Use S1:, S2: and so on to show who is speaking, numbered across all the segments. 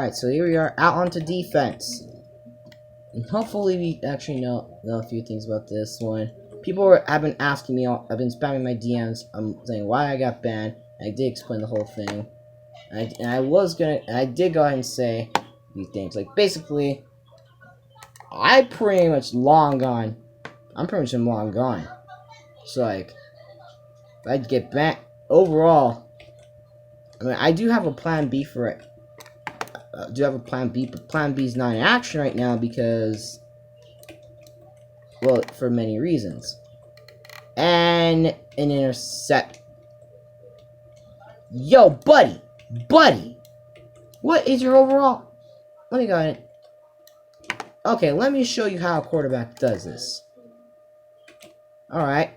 S1: Alright, so here we are, out onto defense. And hopefully we actually know a few things about this one. People have been asking me, I've been spamming my DMs, saying why I got banned. I did explain the whole thing. And I did go ahead and say these things. Like, basically, I'm pretty much long gone. So, like, if I get banned, overall, I mean, I do have a plan B for it. I do have a plan B, but plan B is not in action right now because, well, for many reasons. And an intercept. Yo, buddy! What is your overall? Let me go ahead. Okay, let me show you how a quarterback does this. Alright.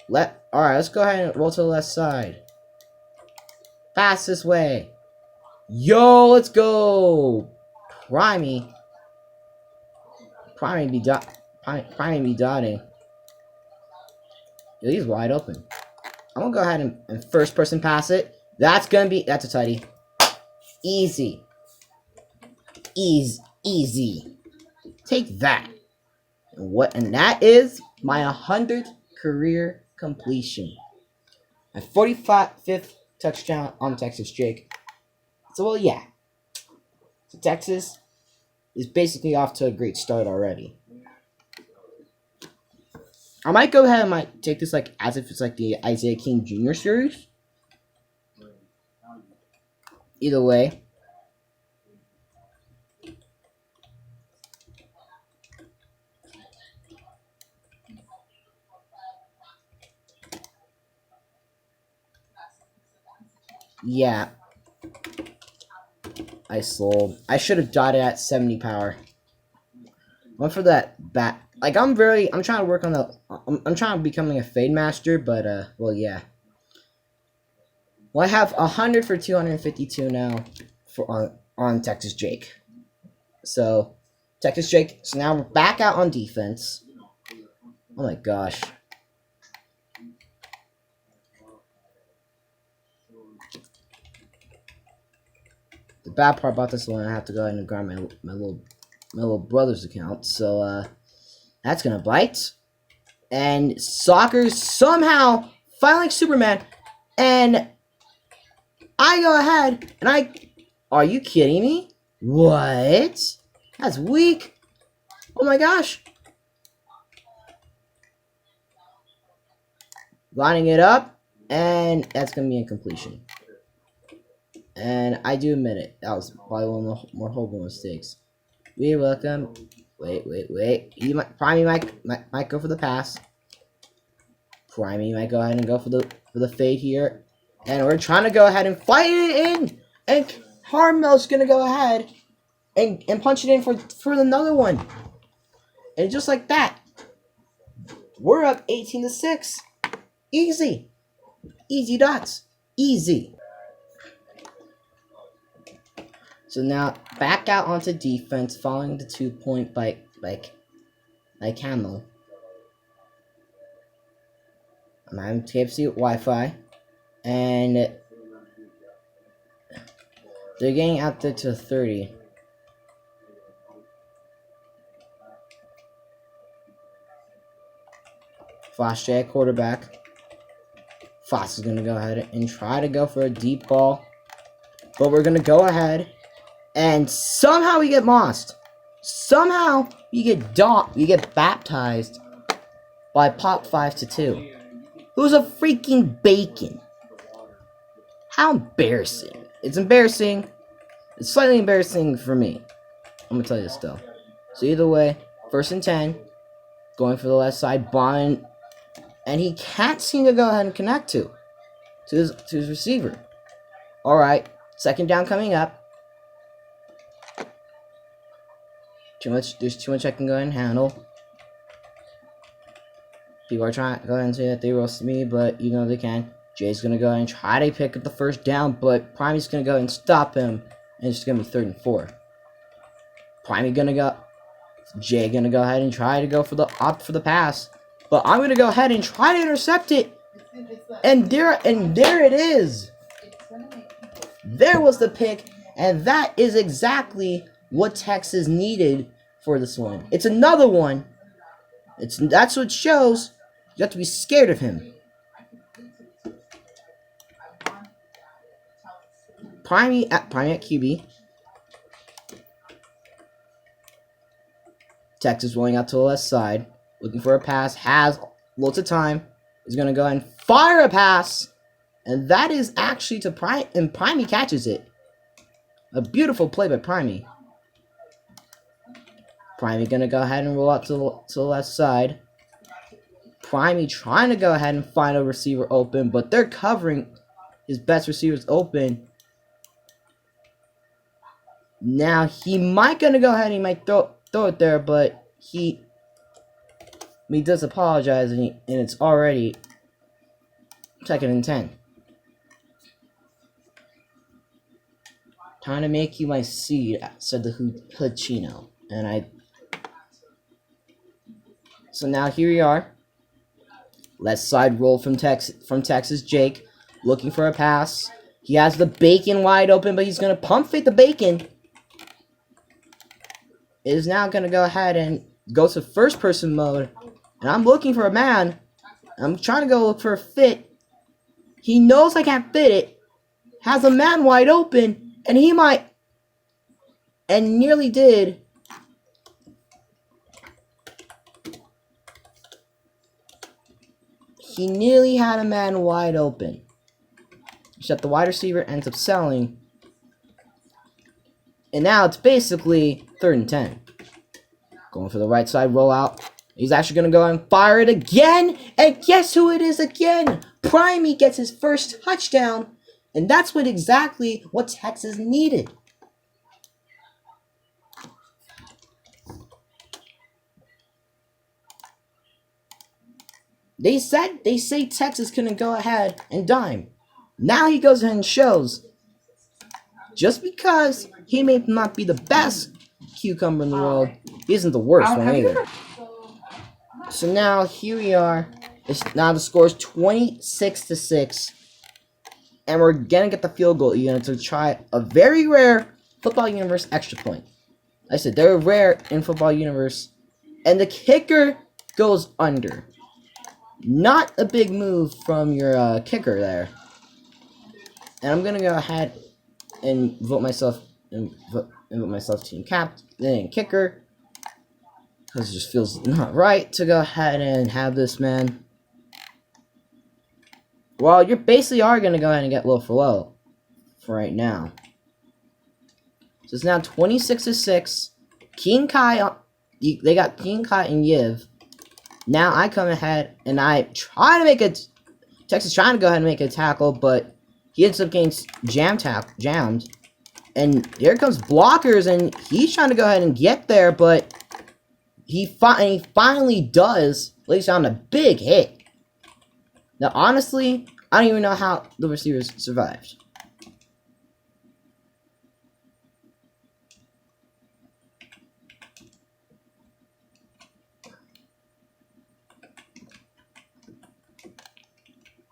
S1: Let's go ahead and roll to the left side. Pass this way. Yo, let's go! Primey be dotting. Yo, he's wide open. I'm gonna go ahead and first person pass it. That's a tighty. Easy. Easy. Take that. And that is my 100th career completion. My 45th touchdown on Texas Jake. So, well, yeah. So Texas is basically off to a great start already. I might go ahead and take this like as if it's like the Isaiah King Jr. series. Either way. Yeah. I sold. I should have dotted at 70 power. Went for that bat. Like, I'm trying to work on the, I'm trying to becoming a fade master, but, well, yeah. Well, I have 100 for 252 now on Texas Jake. So, Texas Jake, so now we're back out on defense. Oh my gosh. The bad part about this one, I have to go ahead and grab my little brother's account. So, that's gonna bite. And soccer somehow, finally like Superman, and I go ahead and are you kidding me? What? That's weak. Oh my gosh. Lining it up, and that's gonna be incompletion. And I do admit it. That was probably one of the more horrible mistakes. We welcome. Wait. Primey might go for the pass. Primey might go ahead and go for the fade here. And we're trying to go ahead and fight it in. And Harmel's gonna go ahead and punch it in for another one. And just like that, we're up 18-6. Easy. Easy dots. Easy. So now back out onto defense, following the 2-point by Camel. I'm having KFC Wi-Fi, and they're getting out there to 30. Flash J quarterback. Foss is gonna go ahead and try to go for a deep ball, but we're gonna go ahead. And somehow we get mossed. Somehow we get baptized by Pop 5-2. Who's a freaking bacon? How embarrassing. It's embarrassing. It's slightly embarrassing for me. I'm gonna tell you this though. So either way, 1st and 10. Going for the left side, Bond. And he can't seem to go ahead and connect to his receiver. Alright, 2nd down coming up. There's too much I can go ahead and handle. People are trying to go ahead and say that they roasted me, but you know they can. Jay's gonna go ahead and try to pick up the 1st down, but Primey's gonna go ahead and stop him, and it's gonna be 3rd and 4. Primey gonna go. Jay gonna go ahead and try to go for the opt for the pass, but I'm gonna go ahead and try to intercept it, and there it is. There was the pick, And that is exactly what Texas needed for this one. It's another one. That's what shows you have to be scared of him. Primey at QB. Texas rolling out to the left side, looking for a pass, has lots of time, is going to go and fire a pass, and that is actually to Primey, and Primey catches it. A beautiful play by Primey. Primey going to go ahead and roll out to the left side. Primey trying to go ahead and find a receiver open, but they're covering his best receivers open. Now, he might going to go ahead and he might throw it there, but he does apologize, and it's already 2nd and 10. Time to make you my seed, said the Hood Chino. So now here we are. Left side roll from Texas Jake, looking for a pass. He has the Bacon wide open, but he's going to pump fake the Bacon. Is now going to go ahead and go to first person mode. And I'm looking for a man. I'm trying to go look for a fit. He knows I can't fit it. Has a man wide open. And he might. And nearly did. He nearly had a man wide open. Except the wide receiver ends up selling. And now it's basically 3rd and 10. Going for the right side rollout. He's actually going to go and fire it again. And guess who it is again? Primey gets his first touchdown. And that's exactly what Texas needed. They say Texas couldn't go ahead and dime. Now he goes ahead and shows. Just because he may not be the best cucumber in the world, he isn't the worst one either. So now here we are. Now the score is 26-6. And we're gonna get the field goal unit to try a very rare Football Universe extra point. I said they're rare in Football Universe. And the kicker goes under. Not a big move from your kicker there. And I'm gonna go ahead and vote myself team captain and kicker, because it just feels not right to go ahead and have this man. Well, you basically are gonna go ahead and get low for low for right now. So it's now 26-6. King Kai, they got King Kai and Yiv. Now I come ahead and I try to make a Texas trying to go ahead and make a tackle, but he ends up getting jammed. And here comes blockers, and he's trying to go ahead and get there, but he finally does, at least on a big hit. Now, honestly, I don't even know how the receivers survived.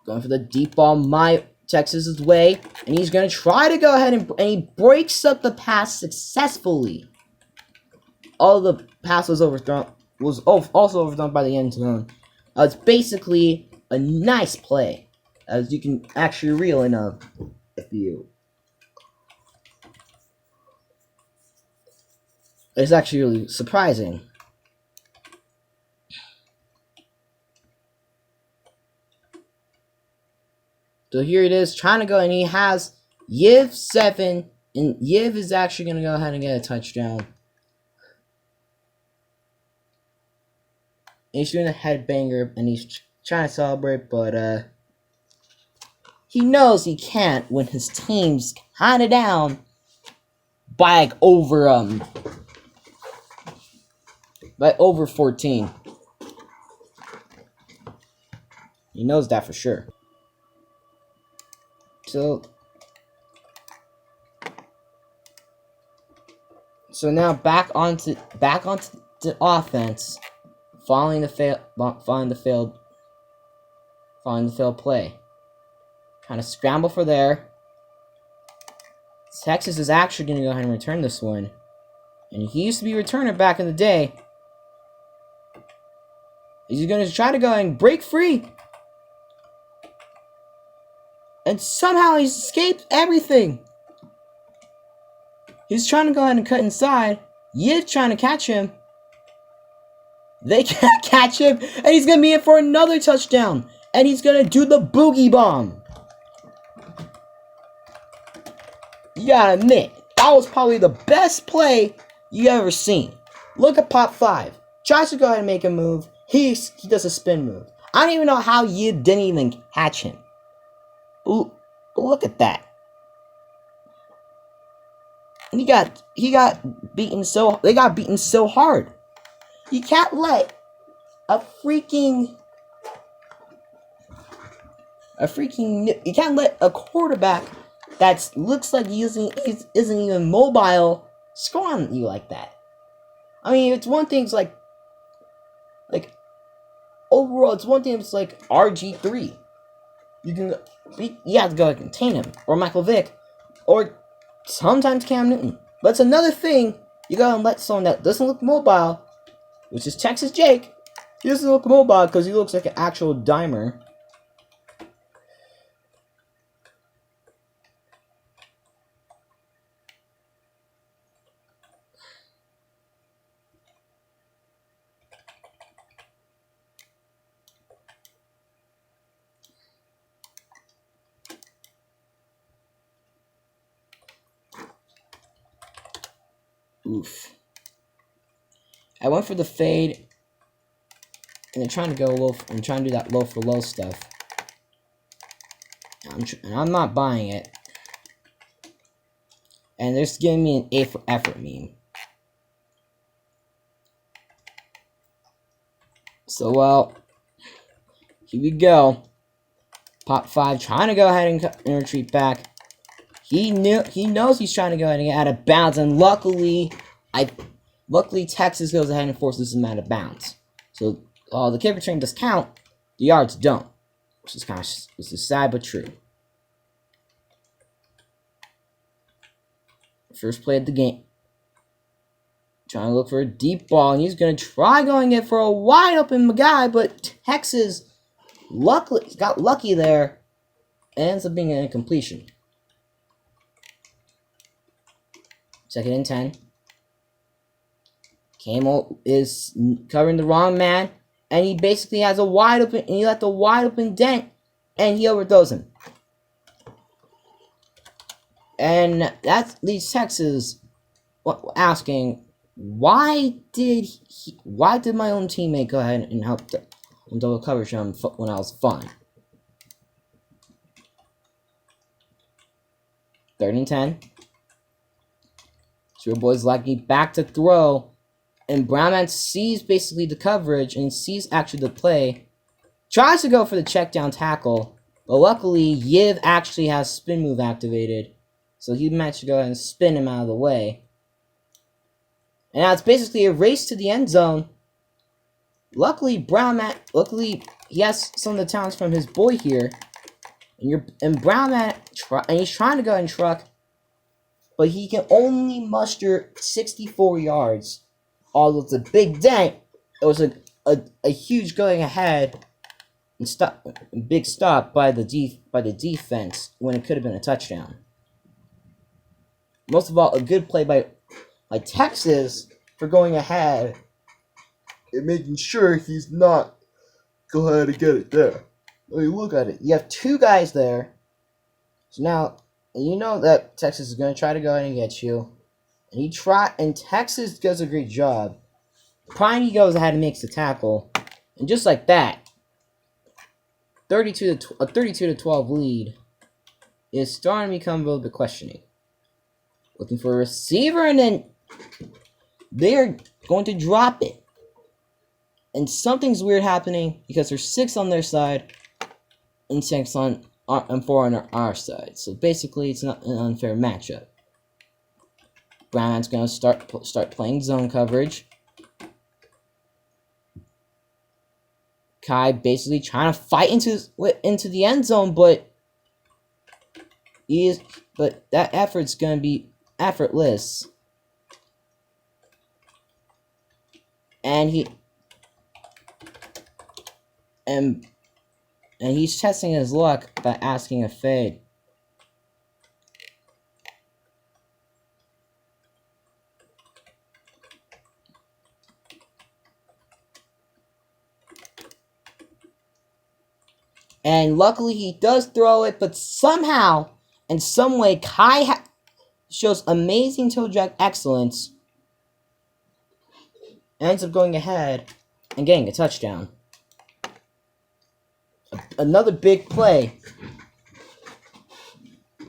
S1: Going for the deep ball, Texas's way, and he's going to try to go ahead and he breaks up the pass successfully. All the pass was overthrown, also overthrown by the end zone. It's basically a nice play, as you can actually reel in a FBU. It's actually really surprising. So here it is, trying to go, and he has Yiv 7, and Yiv is actually going to go ahead and get a touchdown. And he's doing a headbanger, and he's trying to celebrate, but he knows he can't when his team's kind of down by like over 14. He knows that for sure. So now back onto the offense, following the failed play. Trying to scramble for there. Texas is actually going to go ahead and return this one. And he used to be a returner back in the day. He's going to try to go and break free. And somehow he's escaped everything. He's trying to go ahead and cut inside. Yiv's trying to catch him. They can't catch him. And he's going to be in for another touchdown. And he's going to do the boogie bomb. You gotta admit, that was probably the best play you ever seen. Look at Pop 5. Tries to go ahead and make a move. He does a spin move. I don't even know how Yiv didn't even catch him. Ooh, look at that. And he got beaten so they got beaten so hard. You can't let you can't let a quarterback that looks like he isn't even mobile score on you like that. I mean, it's one thing. It's like overall, it's one thing. It's like RG3. You have to go and contain him, or Michael Vick, or sometimes Cam Newton. But it's another thing. You gotta let someone that doesn't look mobile, which is Texas Jake. He doesn't look mobile because he looks like an actual dimer. Oof. I went for the fade, and I'm trying to go low. I'm trying to do that low for low stuff. And I'm not buying it. And they're just giving me an A for effort meme. So, well, here we go. Pop 5 trying to go ahead and retreat back. He knows he's trying to go ahead and get out of bounds, and luckily Texas goes ahead and forces him out of bounds. So the kick return does count, the yards don't, which is sad but true. First play of the game. Trying to look for a deep ball, and he's gonna try going in for a wide open guy, but Texas got lucky there, and ends up being an incompletion. Second and 10. Camel is covering the wrong man, and he basically has a wide open, and he let the wide open dent, and he overthrows him. And that leaves Texas asking, why did my own teammate go ahead and help and double coverage him when I was fine? 3rd and 10. So your boy's lucky back to throw, and Brownman sees basically the coverage and sees actually the play. Tries to go for the check down tackle, but luckily Yiv actually has spin move activated, so he managed to go ahead and spin him out of the way. And now it's basically a race to the end zone. Luckily he has some of the talents from his boy here, and Brownman he's trying to go ahead and truck. But he can only muster 64 yards. Although it's a big dent, it was a huge going ahead and big stop by the defense when it could have been a touchdown. Most of all, a good play by Texas for going ahead and making sure he's not go ahead and get it there. I mean, look at it. You have two guys there. So now, you know that Texas is going to try to go ahead and get you. And Texas does a great job. Piney goes ahead and makes the tackle. And just like that, 32 to 12 lead is starting to become a little bit questioning. Looking for a receiver, and then they're going to drop it. And something's weird happening because there's 6 on their side and 6 on and 4 on our side. So basically, it's not an unfair matchup. Brown's gonna start playing zone coverage. Kai basically trying to fight into the end zone, but but that effort's gonna be effortless. And he's testing his luck by asking a fade. And luckily he does throw it, but somehow, in some way, Kai shows amazing toe drag excellence. Ends up going ahead and getting a touchdown. Another big play.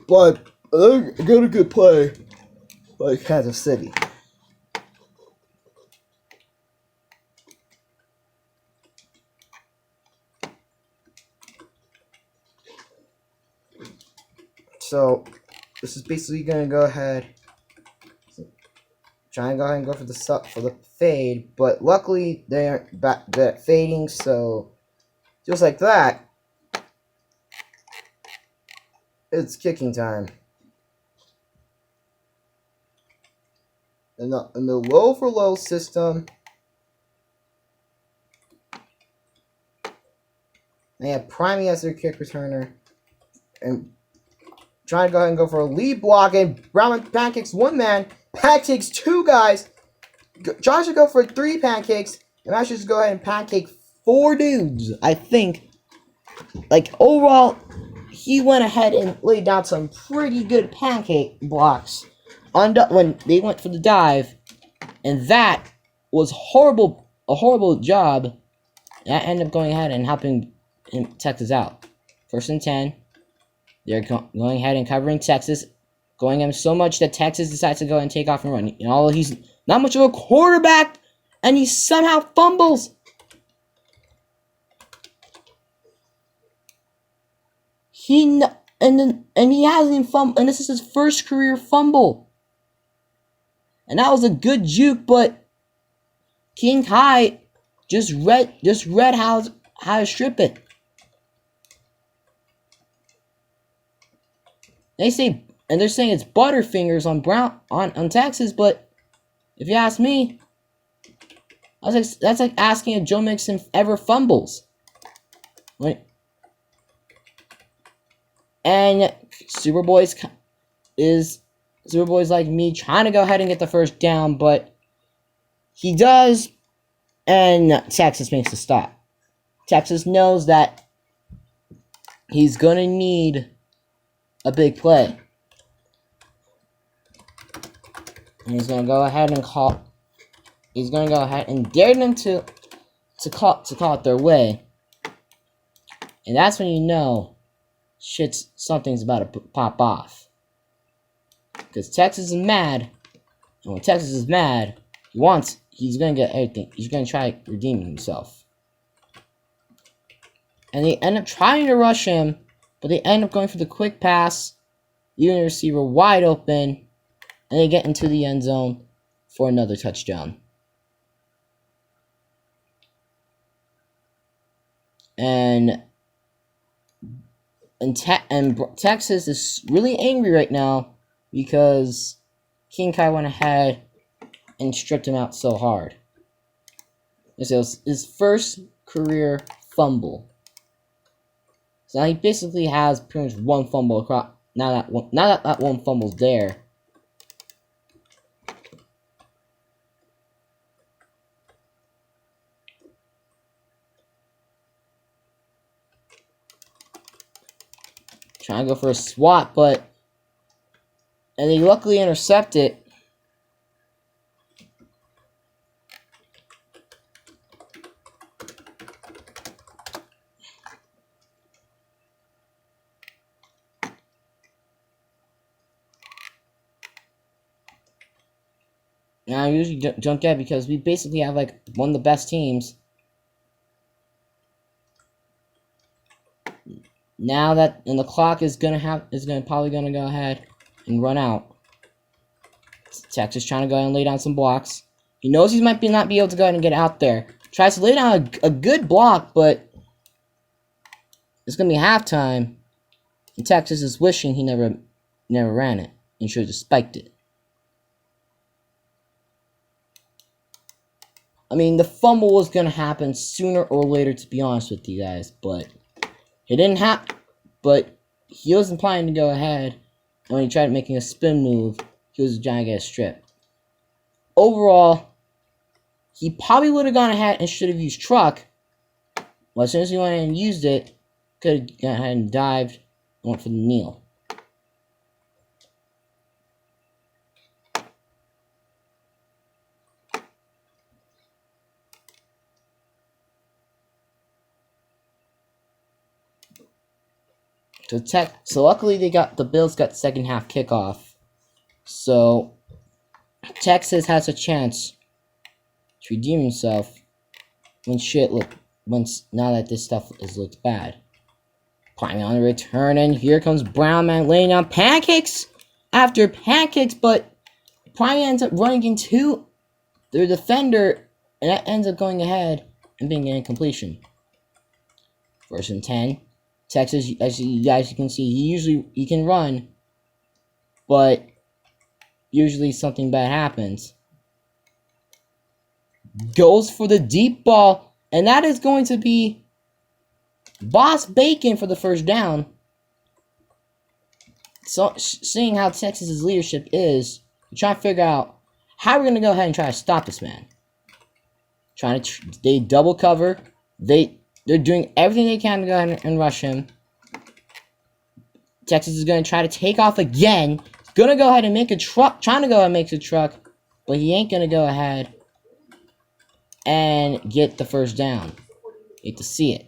S1: But got a good play by Kansas City. So this is basically gonna go ahead, try and go ahead and go for the fade, but luckily they aren't they're fading, so just like that, it's kicking time. In the low for low system, they have Primey as their kick returner, and trying to go ahead and go for a lead block, and Brown pancakes one man, pancakes two guys, tries to go for 3 pancakes, and manages to go ahead and pancake 4 dudes. I think, like, overall, he went ahead and laid down some pretty good pancake blocks when they went for the dive, and that was a horrible job. That ended up going ahead and helping Texas out. 1st and 10. They're going ahead and covering Texas, going him so much that Texas decides to go and take off and run. You know, he's not much of a quarterback, and he somehow fumbles. He hasn't even fumbled, and this is his first career fumble. And that was a good juke, but King Kai just read how to strip it. They're saying it's Butterfingers on Texas, but if you ask me, that's like asking if Joe Mixon ever fumbles. And Superboy's like me trying to go ahead and get the first down, but he does, and Texas makes a stop. Texas knows that he's gonna need a big play, and he's gonna go ahead and dare them to call it their way, and that's when you know something's about to pop off, because Texas is mad, and when Texas is mad, he's gonna get everything. He's gonna try redeeming himself, and they end up trying to rush him. But they end up going for the quick pass, leaving the receiver wide open, and they get into the end zone for another touchdown. And Texas is really angry right now because King Kai went ahead and stripped him out so hard. This was his first career fumble. So now he basically has pretty much one fumble across. Now that one fumble's there. Trying to go for a swat, and they luckily intercept it. And I usually don't get, because we basically have like one of the best teams. Now that the clock is probably gonna go ahead and run out. Texas trying to go and lay down some blocks. He knows he might not be able to go ahead and get out there. Tries to lay down a good block, but it's gonna be halftime. And Texas is wishing he never never ran it and should have just spiked it. I mean, the fumble was gonna happen sooner or later, to be honest with you guys, but it didn't happen. But he wasn't planning to go ahead, and when he tried making a spin move, he was trying to get a strip. Overall, he probably would have gone ahead and should have used truck. Well, as soon as he went ahead and used it, could have gone ahead and dived and went for the kneel. So luckily the Bills got second half kickoff. So Texas has a chance to redeem himself now that this stuff has looked bad. Climbing on the return, and here comes Brown Man laying down pancakes after pancakes, but Prime ends up running into their defender, and that ends up going ahead and being an incompletion. 1st and 10. Texas, as you guys can see, he can run, but usually something bad happens. Goes for the deep ball, and that is going to be Boss Bacon for the first down. So, seeing how Texas's leadership is, we're trying to figure out how we're going to go ahead and try to stop this man. They double cover. They're doing everything they can to go ahead and rush him. Texas is going to try to take off again. He's going to go ahead and make a truck. Trying to go ahead and make a truck. But he ain't going to go ahead and get the first down. You hate to see it.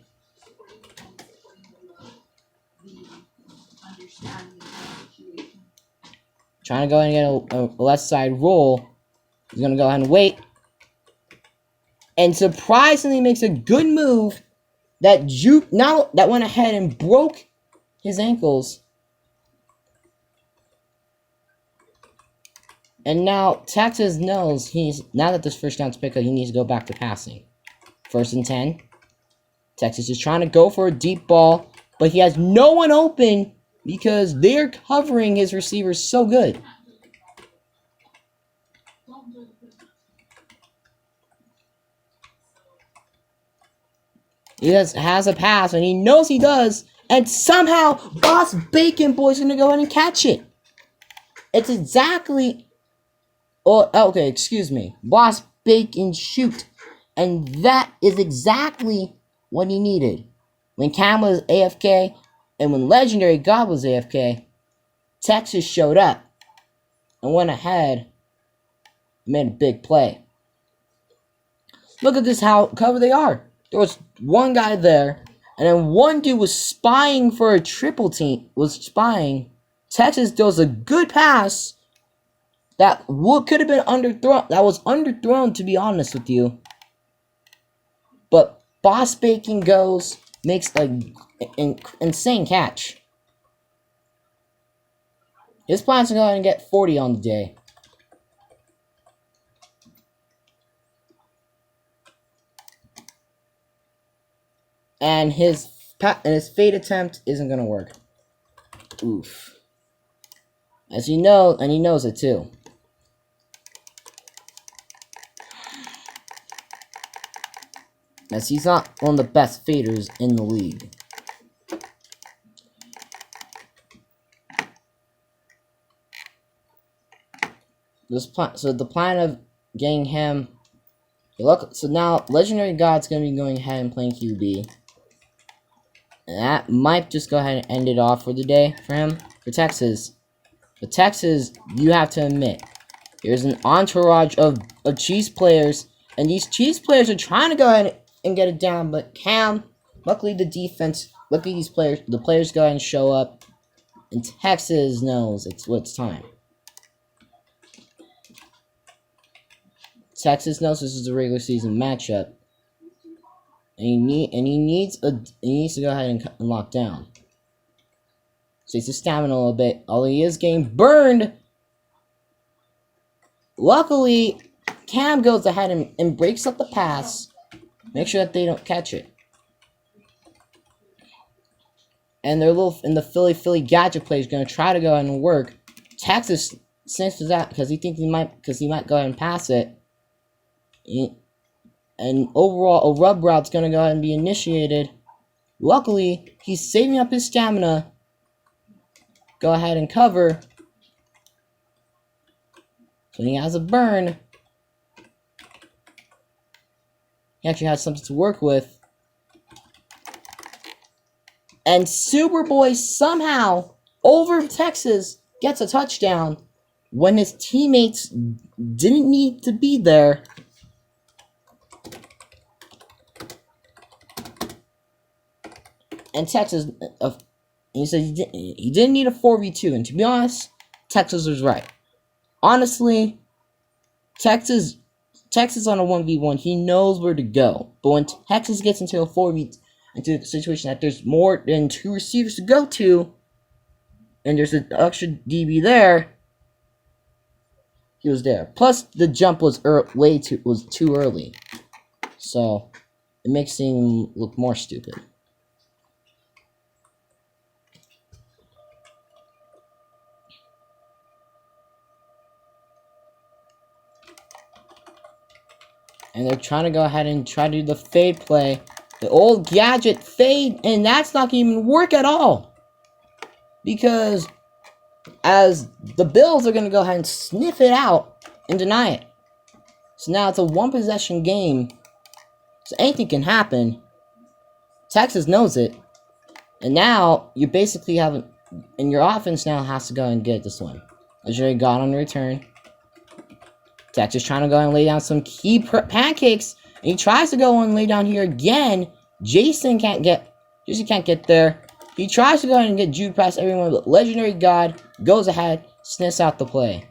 S1: Trying to go ahead and get a left side roll. He's going to go ahead and wait. And surprisingly makes a good move. That went ahead and broke his ankles. And now Texas knows now that this first down's picked up, he needs to go back to passing. 1st and 10. Texas is trying to go for a deep ball, but he has no one open because they're covering his receivers so good. He has a pass, and he knows he does. And somehow, Boss Bacon Boy's going to go ahead and catch it. It's exactly... Oh, okay, excuse me. Boss Bacon shoot. And that is exactly what he needed. When Cam was AFK, and when Legendary God was AFK, Texas showed up and went ahead and made a big play. Look at this, how covered they are. There was one guy there, and then one dude was spying for a triple team. Texas does a good pass that could have been underthrown. That was underthrown, to be honest with you. But Boss Bacon makes an insane catch. His plan's to go ahead and get 40 on the day. And his fade attempt isn't gonna work. Oof. As you know, and he knows it too. As he's not one of the best faders in the league. So the plan of getting him. So now Legendary God's gonna be going ahead and playing QB. And that might just go ahead and end it off for the day for him, for Texas. But Texas, you have to admit, there's an entourage of Chiefs players, and these Chiefs players are trying to go ahead and get it down, but Cam, luckily the players go ahead and show up, and Texas knows it's time. Texas knows this is a regular season matchup. And he needs to go ahead and lock down. Takes his stamina a little bit, although he is getting burned. Luckily, Cam goes ahead and breaks up the pass. Make sure that they don't catch it. And the Philly gadget play is going to try to go ahead and work. Texas sniffs that because he might go ahead and pass it. And overall, a rub route's going to go ahead and be initiated. Luckily, he's saving up his stamina. Go ahead and cover. So he has a burn. He actually has something to work with. And Superboy somehow, over Texas, gets a touchdown when his teammates didn't need to be there. And Texas, he said he didn't need a 4v2. And to be honest, Texas was right. Honestly, Texas on a 1v1, he knows where to go. But when Texas gets into a 4v2, into a situation that there's more than 2 receivers to go to, and there's an extra DB there, he was there. Plus, the jump was too early, so it makes him look more stupid. And they're trying to go ahead and try to do the fade play. The old gadget fade, and that's not going to even work at all. Because as the Bills are going to go ahead and sniff it out and deny it. So now it's a 1-possession game. So anything can happen. Texas knows it. And now you basically have, and your offense now has to go and get this one. Legendary God on the return. Texas trying to go and lay down some key pancakes. And he tries to go and lay down here again. Jason can't get there. He tries to go ahead and get Jude past everyone, but Legendary God goes ahead, sniffs out the play.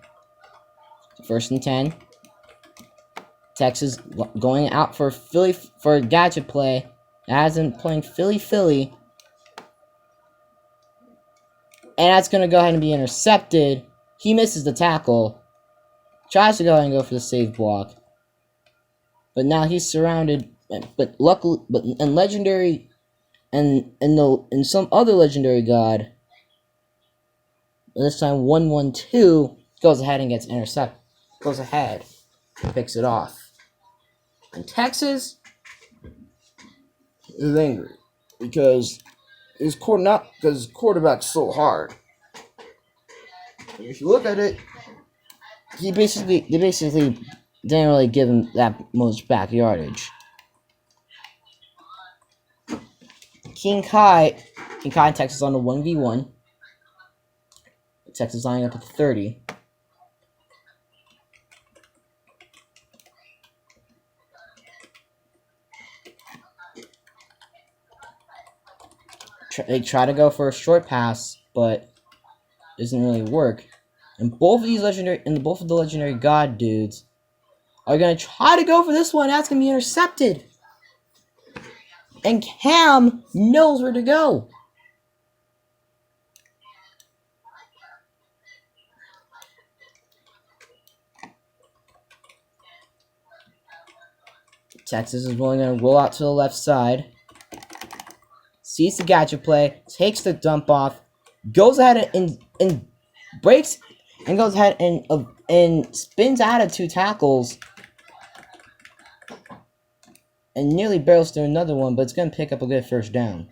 S1: First and 10. Texas going out for a gadget play. As in playing Philly. And that's going to go ahead and be intercepted. He misses the tackle. Tries to go ahead and go for the save block. But now he's surrounded. But luckily, and Legendary, and some other Legendary God, this time 1-1-2, goes ahead and gets intercepted. Goes ahead, picks it off. And Texas is angry because his quarterback's so hard. If you look at it, they basically didn't really give him that much back yardage. King Kai and Texas on the 1v1. Texas lining up at 30. They try to go for a short pass, but it doesn't really work. And both of the Legendary God dudes are gonna try to go for this one. That's gonna be intercepted. And Cam knows where to go. Texas is willing to roll out to the left side. Sees the gadget play, takes the dump off, goes ahead and breaks, and goes ahead and spins out of 2 tackles, and nearly barrels through another one, but it's going to pick up a good first down.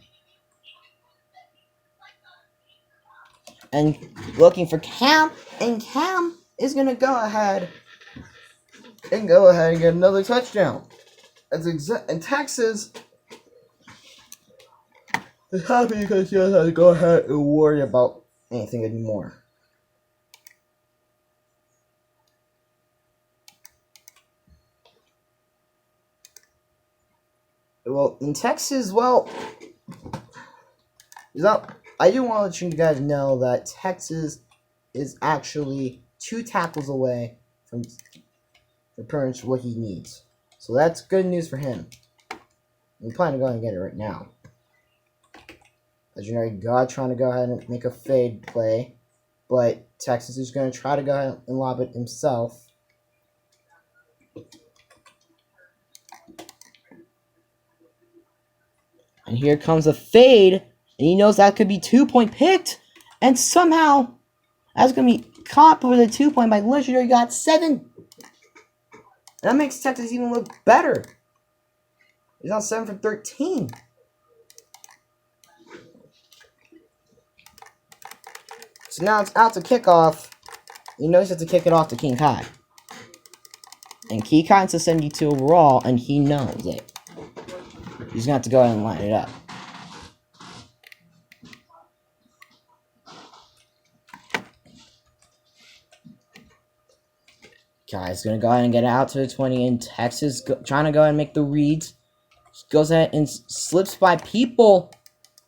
S1: And looking for Cam, and Cam is going to go ahead and get another touchdown. And Texas is happy because he doesn't have to go ahead and worry about anything anymore. Well, in Texas, I do want to let you guys know that Texas is actually 2 tackles away from pretty much what he needs. So that's good news for him. We plan to go and get it right now. Legendary God trying to go ahead and make a fade play, but Texas is going to try to go ahead and lob it himself. And here comes a fade And he knows that could be 2-point picked. And somehow, that's going to be caught with a 2-point by Legendary got 7. That makes Texas even look better. He's on 7 for 13. So now it's out to kickoff. He knows he has to kick it off to King Kai. And King Kai's a 72 overall, and he knows it. He's going to have to go ahead and line it up. Kai's going to go ahead and get it out to the 20, and Texas trying to go ahead and make the reads. He goes ahead and slips by people,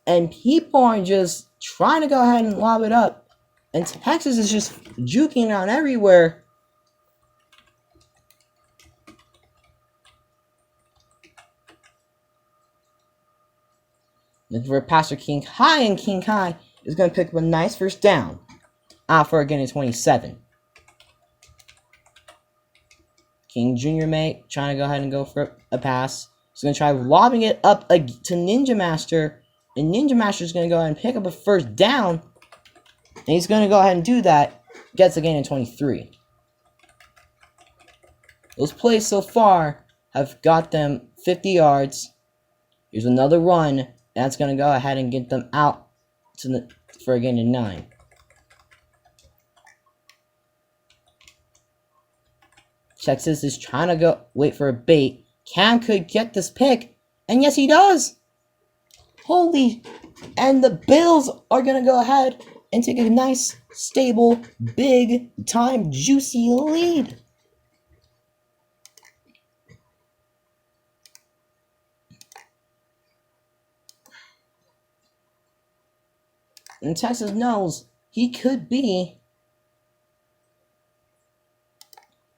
S1: and people are just trying to go ahead and lob it up. And Texas is just juking around everywhere. Looking for Pastor King Kai, and King Kai is going to pick up a nice first down. For again a 27. King Jr. May trying to go ahead and go for a pass. He's going to try lobbing it up to Ninja Master. And Ninja Master is going to go ahead and pick up a first down. And he's going to go ahead and do that. Gets a gain in 23. Those plays so far have got them 50 yards. Here's another run. That's going to go ahead and get them out for a gain of 9. Texas is trying to wait for a bait. Cam could get this pick. And yes, he does. Holy. And the Bills are going to go ahead and take a nice, stable, big time, juicy lead. And Texas knows he could be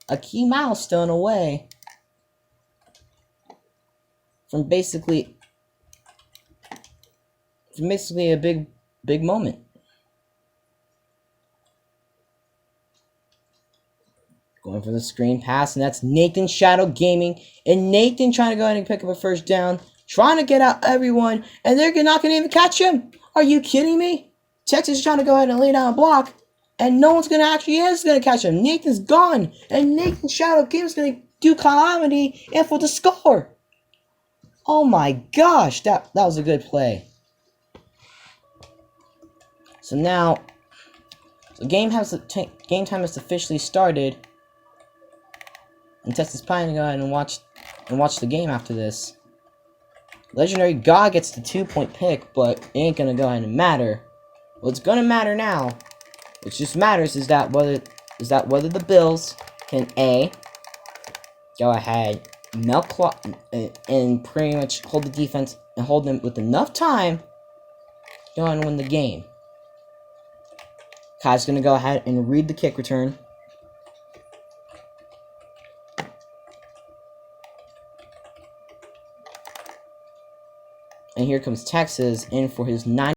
S1: a key milestone away from basically a big moment. Going for the screen pass, and that's Nathan Shadow Gaming. And Nathan trying to go ahead and pick up a first down, trying to get out everyone, and they're not going to even catch him. Are you kidding me? Texas is trying to go ahead and lay down a block, and no one's going to catch him. Nathan's gone, and Nathan Shadow Gaming is going to do calamity and for the score. Oh my gosh, that was a good play. So now, game time has officially started. And Texas probably gonna go ahead and watch the game after this. Legendary God gets the 2-point pick, but it ain't gonna go ahead and matter. What's gonna matter now, which just matters, is that whether the Bills can A, go ahead, milk clock, and pretty much hold the defense and hold them with enough time to go ahead and win the game. Kai's gonna go ahead and read the kick return. And here comes Texas in for his 9